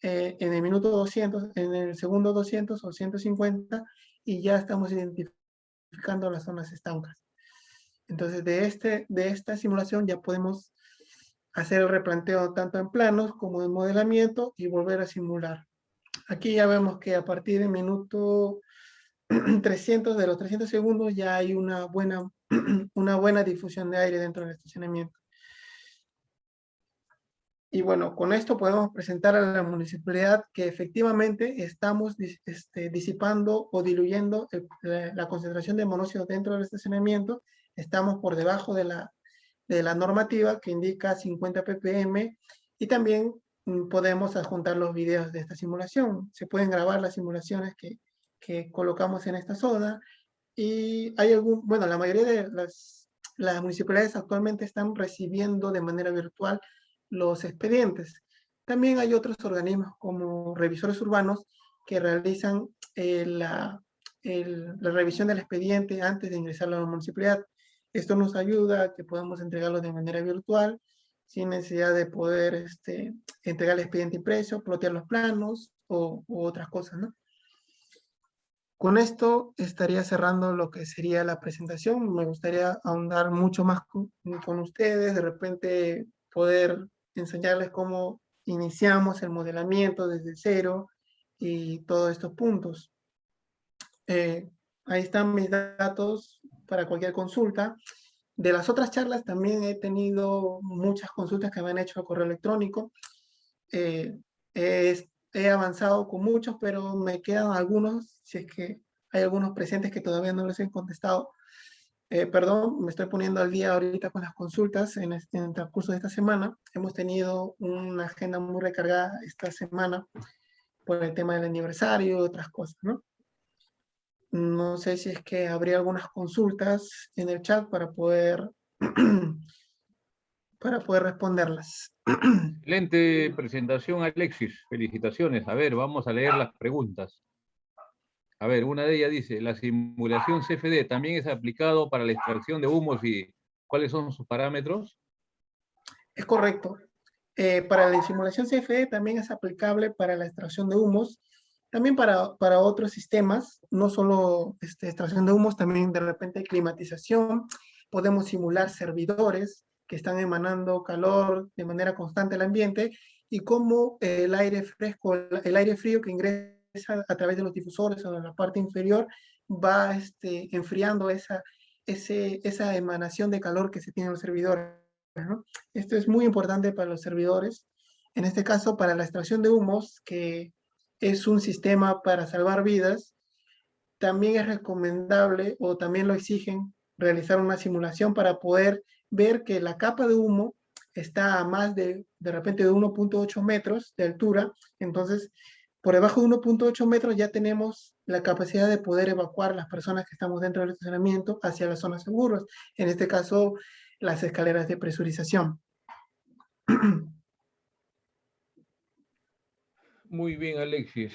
en el minuto 200, en el segundo 200 o 150 y ya estamos identificando las zonas estancas. Entonces de esta simulación ya podemos hacer el replanteo tanto en planos como en modelamiento y volver a simular. Aquí ya vemos que a partir del minuto 300, de los 300 segundos ya hay una buena difusión de aire dentro del estacionamiento. Y bueno, con esto podemos presentar a la municipalidad que efectivamente estamos disipando o diluyendo la concentración de monóxido dentro del estacionamiento. Estamos por debajo de la normativa que indica 50 ppm y también podemos adjuntar los videos de esta simulación. Se pueden grabar las simulaciones que colocamos en esta zona y hay bueno, la mayoría de las municipalidades actualmente están recibiendo de manera virtual los expedientes. También hay otros organismos como revisores urbanos que realizan la revisión del expediente antes de ingresarlo a la municipalidad. Esto nos ayuda a que podamos entregarlo de manera virtual, sin necesidad de poder entregar el expediente impreso, plotear los planos u otras cosas, ¿no? Con esto estaría cerrando lo que sería la presentación. Me gustaría ahondar mucho más con ustedes, de repente poder enseñarles cómo iniciamos el modelamiento desde cero y todos estos puntos. Ahí están mis datos para cualquier consulta. De las otras charlas también he tenido muchas consultas que me han hecho a correo electrónico. He avanzado con muchos, pero me quedan algunos, si es que hay algunos presentes que todavía no les he contestado. Perdón, me estoy poniendo al día ahorita con las consultas en el transcurso de esta semana. Hemos tenido una agenda muy recargada esta semana por el tema del aniversario y otras cosas, ¿no? No sé si es que habría algunas consultas en el chat para poder responderlas. Excelente presentación, Alexis. Felicitaciones. A ver, vamos a leer las preguntas. A ver, una de ellas dice, ¿la simulación CFD también es aplicado para la extracción de humos y cuáles son sus parámetros? Es correcto. Para la simulación CFE también es aplicable para la extracción de humos, también para otros sistemas, no solo extracción de humos, también de repente climatización. Podemos simular servidores que están emanando calor de manera constante al ambiente y cómo el aire fresco, el aire frío que ingresa a través de los difusores o de la parte inferior va enfriando esa emanación de calor que se tiene en los servidores, ¿no? Esto es muy importante para los servidores, en este caso para la extracción de humos, que es un sistema para salvar vidas. También es recomendable o también lo exigen realizar una simulación para poder ver que la capa de humo está a más de repente de 1.8 metros de altura. Entonces, por debajo de 1.8 metros ya tenemos la capacidad de poder evacuar a las personas que estamos dentro del estacionamiento hacia las zonas seguras. En este caso, las escaleras de presurización. Muy bien, Alexis.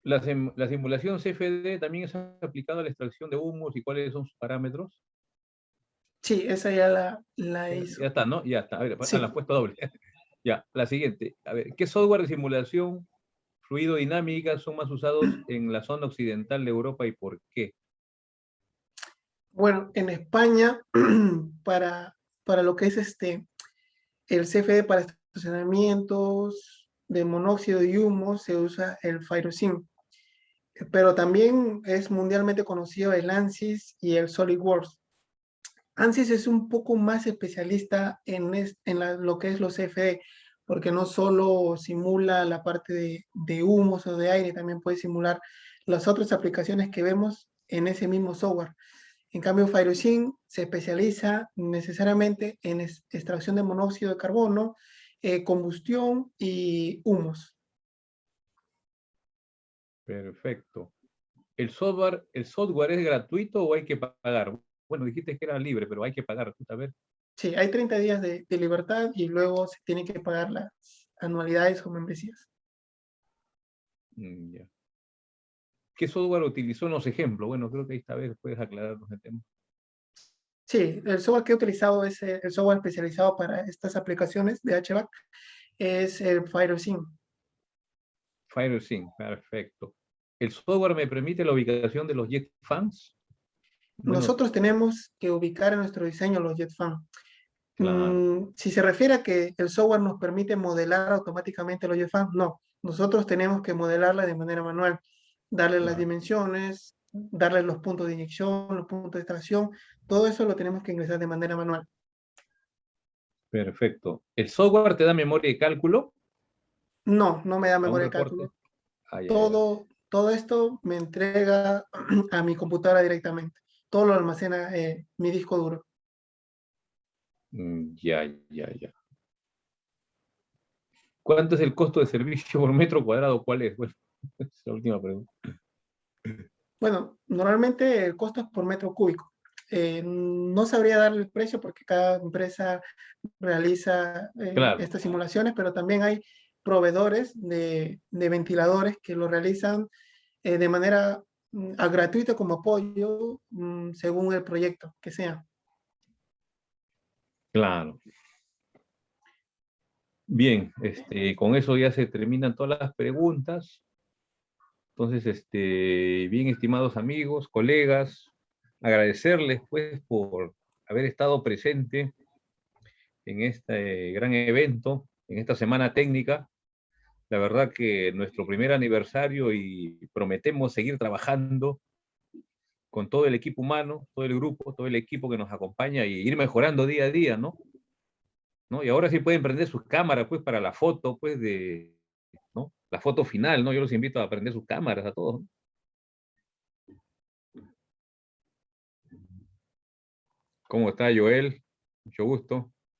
¿La simulación CFD también es aplicada a la extracción de humos y cuáles son sus parámetros? Sí, esa ya la hizo. Ya está, ¿no? Ya está. A ver, Sí. la has puesto doble. Ya, la siguiente. A ver, ¿qué software de simulación fluidodinámica son más usados en la zona occidental de Europa y por qué? Bueno, en España, para lo que es el CFD para estacionamientos de monóxido de humo, se usa el Firosim. Pero también es mundialmente conocido el ANSYS y el SolidWorks. ANSYS es un poco más especialista en lo que es los CFD, porque no solo simula la parte de humos o de aire, también puede simular las otras aplicaciones que vemos en ese mismo software. En cambio, Firosim se especializa necesariamente en extracción de monóxido de carbono, combustión y humos. Perfecto. ¿El software es gratuito o hay que pagar? Bueno, dijiste que era libre, pero hay que pagar. A ver. Sí, hay 30 días de libertad y luego se tienen que pagar las anualidades o membresías. Ya. ¿Qué software utilizó en los ejemplos? Bueno, creo que esta vez puedes aclararnos el tema. Sí, el software que he utilizado es el software especializado para estas aplicaciones de HVAC, es el Firosim. FireSync, perfecto. ¿El software me permite la ubicación de los jet fans? Bueno, Nosotros tenemos que ubicar en nuestro diseño los JetFan. claro. Si se refiere a que el software nos permite modelar automáticamente los JetFan, no. Nosotros tenemos que modelarla de manera manual, darle las Claro. dimensiones, darle los puntos de inyección, los puntos de extracción, todo eso lo tenemos que ingresar de manera manual. Perfecto. ¿El software te da memoria de cálculo No, no me da a un memoria de reporte? cálculo. Ah, ya, ya. Todo esto me entrega a mi computadora directamente. Todo lo almacena mi disco duro. Ya, ya, ya. ¿Cuánto es el costo de servicio por metro cuadrado? ¿Cuál es? Bueno, esa es la última pregunta. Bueno, normalmente el costo es por metro cúbico. No sabría darle el precio porque cada empresa realiza Claro, estas simulaciones, pero también hay proveedores de ventiladores que lo realizan de manera gratuita como apoyo según el proyecto que sea. claro. Bien, con eso ya se terminan todas las preguntas. Entonces, bien, estimados amigos, colegas, agradecerles pues por haber estado presente en este gran evento, en esta semana técnica. La verdad que nuestro primer aniversario y prometemos seguir trabajando con todo el equipo humano, todo el grupo, todo el equipo que nos acompaña y ir mejorando día a día, ¿no? ¿No? Y ahora sí pueden prender sus cámaras, pues, para la foto, pues, ¿no? La foto final, ¿no? Yo los invito a prender sus cámaras a todos, ¿no? ¿Cómo está Joel? Mucho gusto.